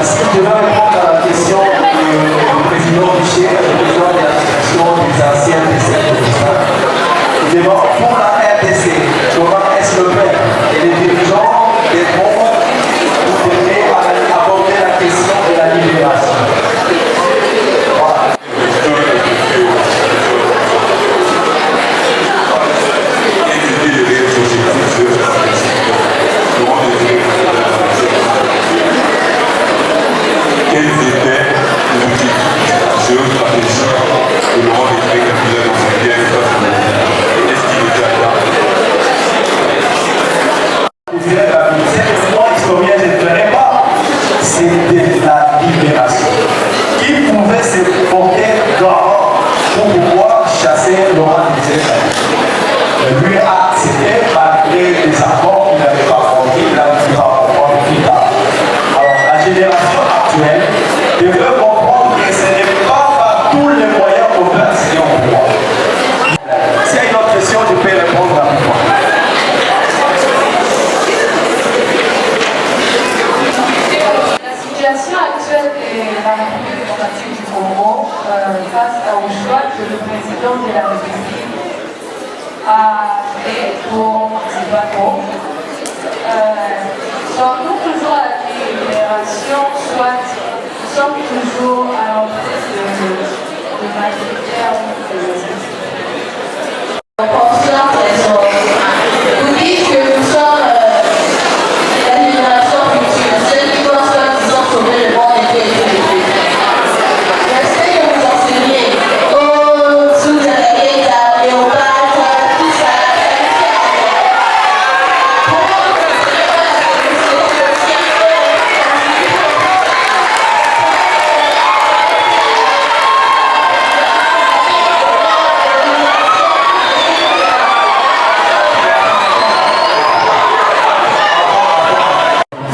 Si je devais répondre à la question du président Michel, le président de l'association des anciens décès de l'État, pour la RDC, comment est-ce le fait et les dirigeants des membres pour donner à aborder la question de la libération? Voilà. Quels étaient les objectifs géostratégiques que le roi des Grecs accusait dans sa guerre face à et est-ce qu'il était atteint? Moi, historien, je ne ferais pas. C'était la libération. Qui pouvait se porter garant pour pouvoir chasser Laurent Désiré? Lui a accepté malgré des accords qu'il n'avait pas compris, il a pu pas comprendre plus tard. Alors, la génération actuelle devrait comprendre que ce n'est pas par tous les moyens qu'on peut accéder au pouvoir. S'il y a une autre question, je peux répondre rapidement. La situation actuelle de la République démocratique du Congo face au choix que le président de la République a fait pour Zimbabwe, sommes-nous toujours à la libération, soit nous sommes toujours à l'entrée de majoritaire ou de vous dites que nous sommes la libération future, celle qui doit soi-disant sauver le monde et j'essaie de vous enseigner aux sous-délégués, à Léopard, tout ça.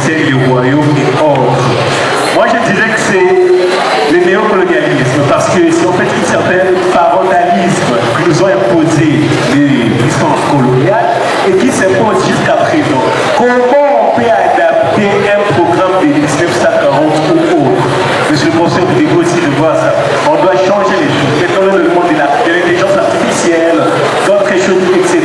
C'est le royaume et autres. Moi, je dirais que c'est le néocolonialisme parce que c'est en fait une certaine parentalisme que nous ont imposé les puissances coloniales et qui s'impose jusqu'à présent. Comment on peut adapter un programme de 1940 ou autre? Monsieur le conseil de négocier de voir ça. On doit changer les choses. Maintenant, le monde de l'intelligence artificielle, d'autres choses, etc.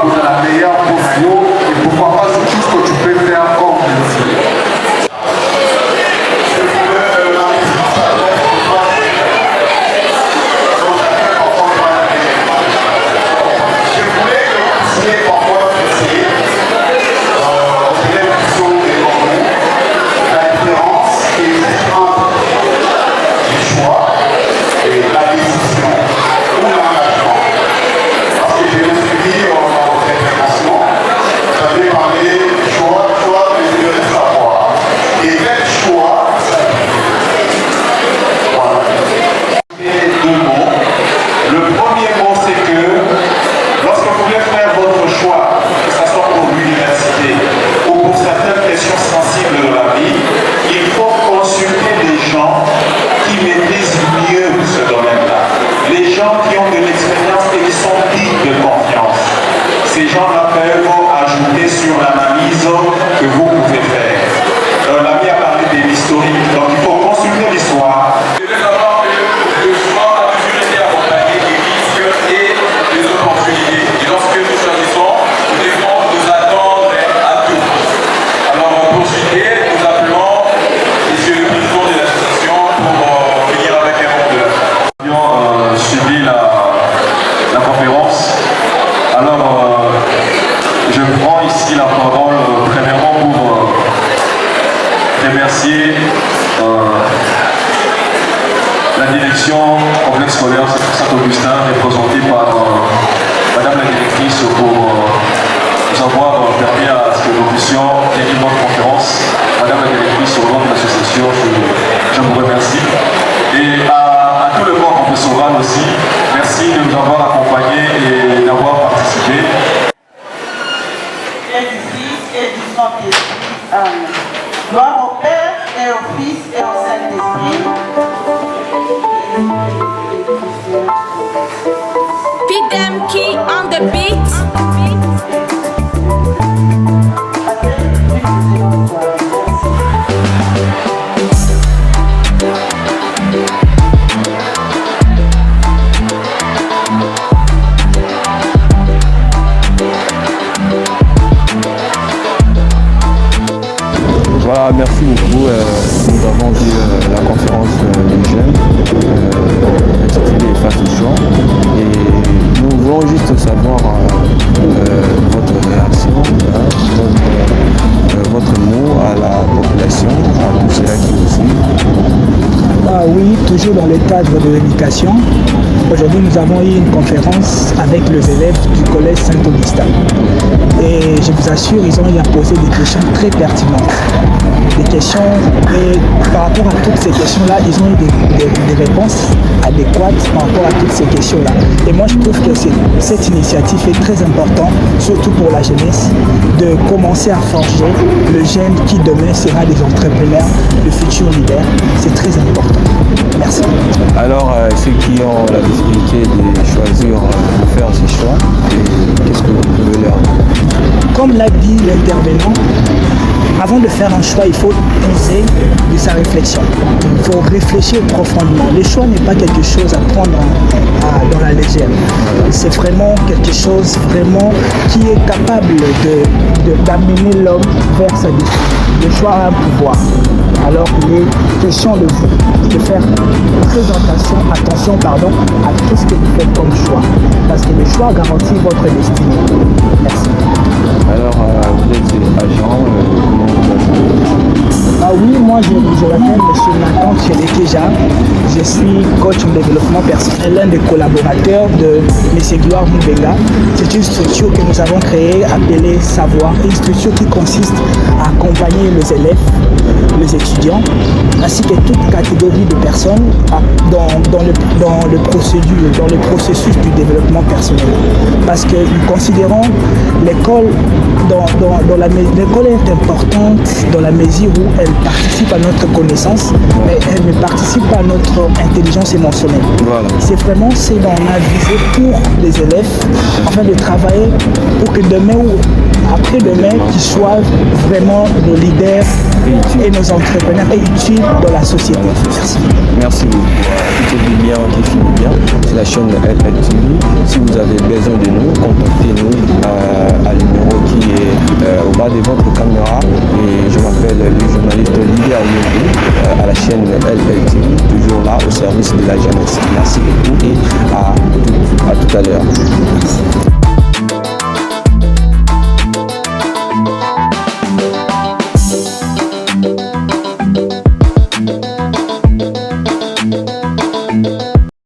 pour la meilleure position et pourquoi pas sur tout ce que tu peux faire comme l'analyse que vous pouvez faire. L'ami a parlé de l'historique, donc il faut consulter l'histoire. Vous devez savoir que le choix a toujours été accompagné des risques et des opportunités. Et lorsque nous choisissons, nous devons nous attendre à tout. Alors pour juger, nous appelons Monsieur le président de l'association pour venir avec un mot de la fin. Nous avons suivi la conférence. Alors, je prends ici la parole premièrement pour remercier la direction complexe scolaire Saint-Augustin, représentée par Madame la directrice, pour nous avoir permis à ce que nous puissions tenir notre conférence. Madame la directrice, au nom de l'association, je vous remercie. Et à tout le corps professoral aussi, merci de nous avoir accompagnés et d'avoir participé. Et du Fils et du Saint-Esprit. Amen. Gloire au Père et au Fils et au Saint-Esprit. Beat them key on the beat. Voilà, merci beaucoup. Nous avons vu la conférence des jeunes intitulée Face au choix. Et nous voulons juste savoir votre réaction, votre mot à la population, à tous ceux qui vous suivent. Ah oui, toujours dans le cadre de l'éducation. Aujourd'hui, nous avons eu une conférence avec les élèves du collège Saint-Augustin. Et je vous assure, ils ont eu à poser des questions très pertinentes. Des questions, et par rapport à toutes ces questions-là, ils ont eu des réponses adéquates par rapport à toutes ces questions-là. Et moi, je trouve que cette initiative est très importante, surtout pour la jeunesse, de commencer à forger le jeune qui demain sera des entrepreneurs, de futurs leaders. C'est très important. Merci. Alors, ceux qui ont la possibilité de choisir de faire ces choix, qu'est-ce que vous pouvez leur dire? Comme l'a dit l'intervenant, avant de faire un choix, il faut user de sa réflexion. Il faut réfléchir profondément. Le choix n'est pas quelque chose à prendre dans la légère. C'est vraiment quelque chose vraiment qui est capable d'amener l'homme vers sa destinée. Le choix a un pouvoir. Alors il est question de vous de faire attention à tout ce que vous faites comme choix. Parce que le choix garantit votre destinée. Merci. Alors, vous êtes agent, Ah oui, moi je m'appelle M. Nathan Tchélékeja. Je suis coach en développement personnel, l'un des collaborateurs de M. Gloire Moubenga. C'est une structure que nous avons créée appelée Savoir, une structure qui consiste à accompagner les élèves, les étudiants, ainsi que toute catégorie de personnes dans le processus du développement personnel. Parce que nous considérons l'école l'école est importante dans la mesure où elle participe à notre connaissance, mais elle ne participe pas à notre intelligence émotionnelle. Voilà. C'est vraiment ce dont on a visé pour les élèves, afin de travailler pour que demain ou après-demain, qu'ils soient vraiment nos leaders et nos entrepreneurs utiles dans la société. Merci. Merci beaucoup. Tout est bien, qui finit bien. C'est la chaîne LLTV. Si vous avez besoin de nous, contactez-nous à numéro qui est au bas de votre caméra. Et je m'appelle le journaliste Olivier Ayoubou à la chaîne LLTV, toujours là au service de la jeunesse. Merci beaucoup et à tout à l'heure.